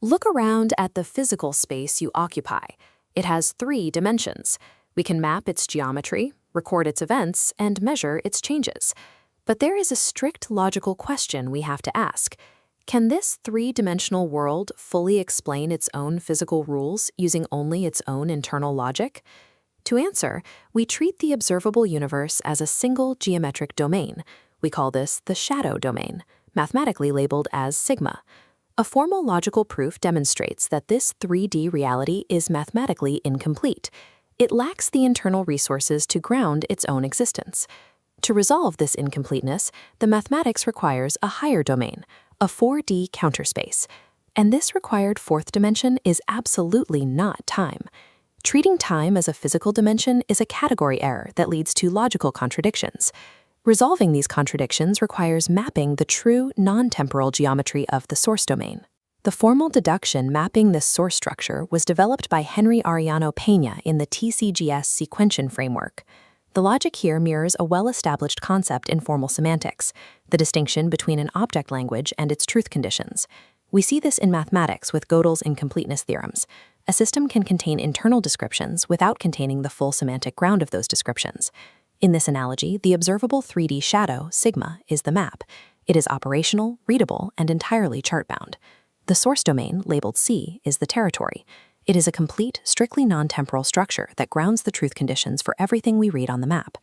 Look around at the physical space you occupy. It has 3 dimensions. We can map its geometry, record its events, and measure its changes. But there is a strict logical question we have to ask. Can this 3-dimensional world fully explain its own physical rules using only its own internal logic? To answer, we treat the observable universe as a single geometric domain. We call this the shadow domain, mathematically labeled as sigma. A formal logical proof demonstrates that this 3D reality is mathematically incomplete. It lacks the internal resources to ground its own existence. To resolve this incompleteness, the mathematics requires a higher domain, a 4D counterspace. And this required 4th dimension is absolutely not time. Treating time as a physical dimension is a category error that leads to logical contradictions. Resolving these contradictions requires mapping the true non-temporal geometry of the source domain. The formal deduction mapping this source structure was developed by Henry Ariano Peña in the TCGS-SEQUENTION framework. The logic here mirrors a well-established concept in formal semantics, the distinction between an object language and its truth conditions. We see this in mathematics with Gödel's incompleteness theorems. A system can contain internal descriptions without containing the full semantic ground of those descriptions. In this analogy, the observable 3D shadow, sigma, is the map. It is operational, readable, and entirely chart-bound. The source domain, labeled C, is the territory. It is a complete, strictly non-temporal structure that grounds the truth conditions for everything we read on the map.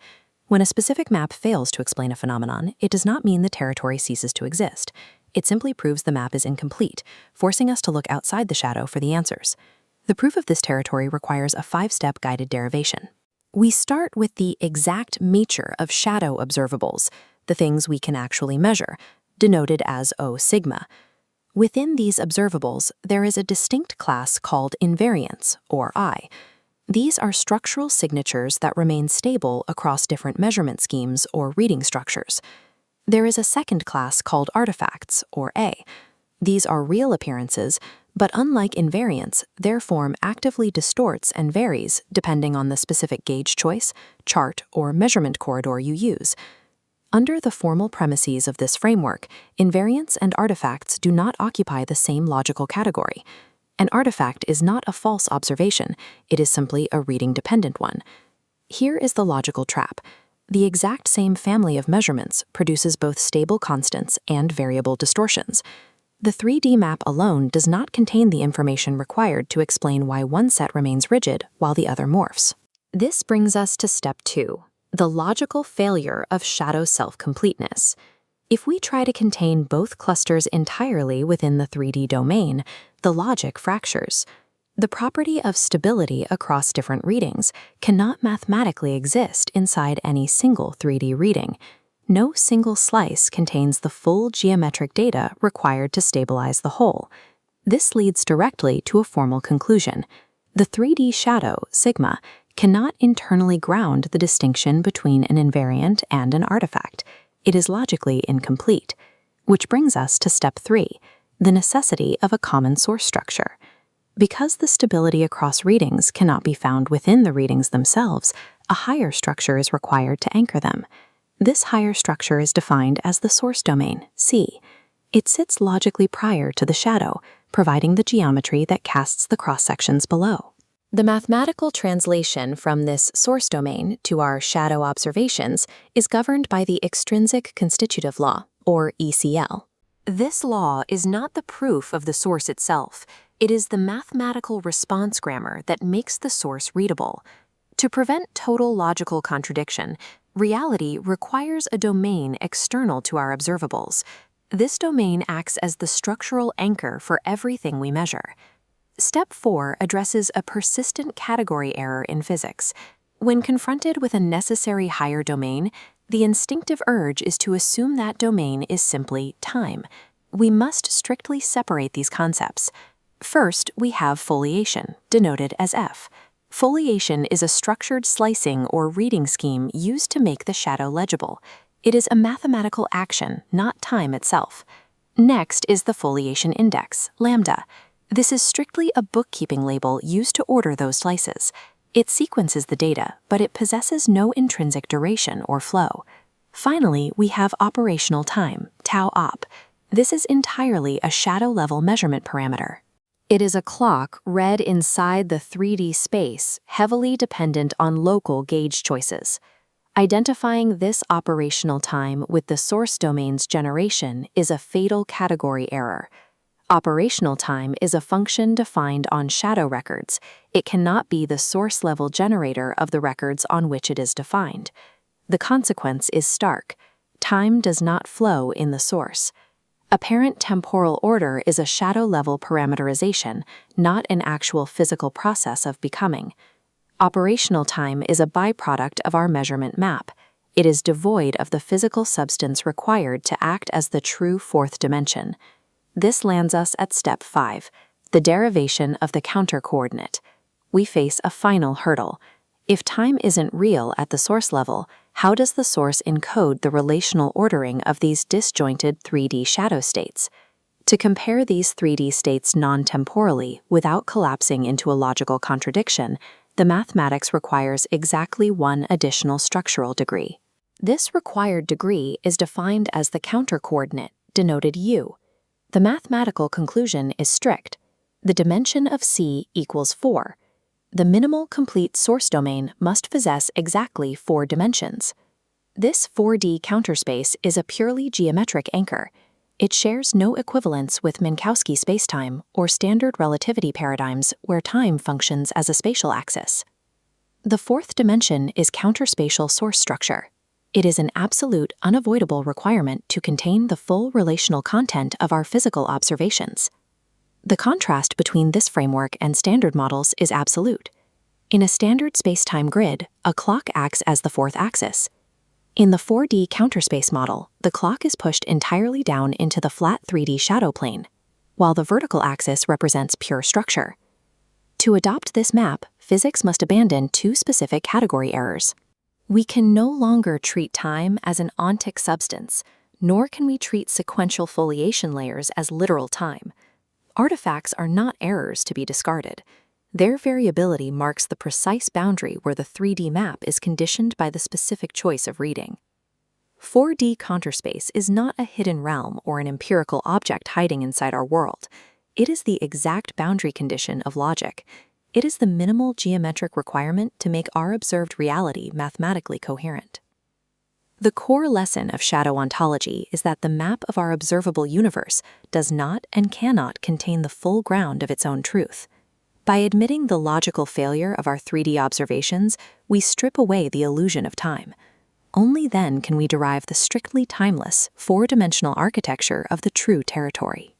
When a specific map fails to explain a phenomenon, it does not mean the territory ceases to exist. It simply proves the map is incomplete, forcing us to look outside the shadow for the answers. The proof of this territory requires a 5-step guided derivation. We start with the exact nature of shadow observables, the things we can actually measure, denoted as O sigma. Within these observables, there is a distinct class called invariants, or I. These are structural signatures that remain stable across different measurement schemes or reading structures. There is a second class called artifacts, or A. These are real appearances, but unlike invariants, their form actively distorts and varies depending on the specific gauge choice, chart, or measurement corridor you use. Under the formal premises of this framework, invariants and artifacts do not occupy the same logical category. An artifact is not a false observation, it is simply a reading-dependent one. Here is the logical trap. The exact same family of measurements produces both stable constants and variable distortions. The 3D map alone does not contain the information required to explain why one set remains rigid while the other morphs. This brings us to step 2, the logical failure of shadow self-completeness. If we try to contain both clusters entirely within the 3D domain, the logic fractures. The property of stability across different readings cannot mathematically exist inside any single 3D reading. No single slice contains the full geometric data required to stabilize the whole. This leads directly to a formal conclusion. The 3D shadow, sigma, cannot internally ground the distinction between an invariant and an artifact. It is logically incomplete. Which brings us to step 3, the necessity of a common source structure. Because the stability across readings cannot be found within the readings themselves, a higher structure is required to anchor them. This higher structure is defined as the source domain, C. It sits logically prior to the shadow, providing the geometry that casts the cross-sections below. The mathematical translation from this source domain to our shadow observations is governed by the extrinsic constitutive law, or ECL. This law is not the proof of the source itself. It is the mathematical response grammar that makes the source readable. To prevent total logical contradiction, reality requires a domain external to our observables. This domain acts as the structural anchor for everything we measure. Step 4 addresses a persistent category error in physics. When confronted with a necessary higher domain, the instinctive urge is to assume that domain is simply time. We must strictly separate these concepts. First, we have foliation, denoted as F. Foliation is a structured slicing or reading scheme used to make the shadow legible. It is a mathematical action, not time itself. Next is the foliation index, lambda. This is strictly a bookkeeping label used to order those slices. It sequences the data, but it possesses no intrinsic duration or flow. Finally, we have operational time, tau op. This is entirely a shadow-level measurement parameter. It is a clock read inside the 3D space, heavily dependent on local gauge choices. Identifying this operational time with the source domain's generation is a fatal category error. Operational time is a function defined on shadow records. It cannot be the source-level generator of the records on which it is defined. The consequence is stark. Time does not flow in the source. Apparent temporal order is a shadow-level parameterization, not an actual physical process of becoming. Operational time is a byproduct of our measurement map. It is devoid of the physical substance required to act as the true fourth dimension. This lands us at step 5, the derivation of the counter coordinate. We face a final hurdle. If time isn't real at the source level, how does the source encode the relational ordering of these disjointed 3D shadow states? To compare these 3D states non-temporally without collapsing into a logical contradiction, the mathematics requires exactly one additional structural degree. This required degree is defined as the counter coordinate, denoted U. The mathematical conclusion is strict. The dimension of C equals 4. The minimal complete source domain must possess exactly 4 dimensions. This 4D counterspace is a purely geometric anchor. It shares no equivalence with Minkowski spacetime or standard relativity paradigms where time functions as a spatial axis. The fourth dimension is counterspatial source structure. It is an absolute, unavoidable requirement to contain the full relational content of our physical observations. The contrast between this framework and standard models is absolute. In a standard spacetime grid, a clock acts as the fourth axis. In the 4D counterspace model, the clock is pushed entirely down into the flat 3D shadow plane, while the vertical axis represents pure structure. To adopt this map, physics must abandon 2 specific category errors. We can no longer treat time as an ontic substance, nor can we treat sequential foliation layers as literal time. Artifacts are not errors to be discarded. Their variability marks the precise boundary where the 3D map is conditioned by the specific choice of reading. 4D counterspace is not a hidden realm or an empirical object hiding inside our world. It is the exact boundary condition of logic. It is the minimal geometric requirement to make our observed reality mathematically coherent. The core lesson of shadow ontology is that the map of our observable universe does not and cannot contain the full ground of its own truth. By admitting the logical failure of our 3D observations, we strip away the illusion of time. Only then can we derive the strictly timeless, 4-dimensional architecture of the true territory.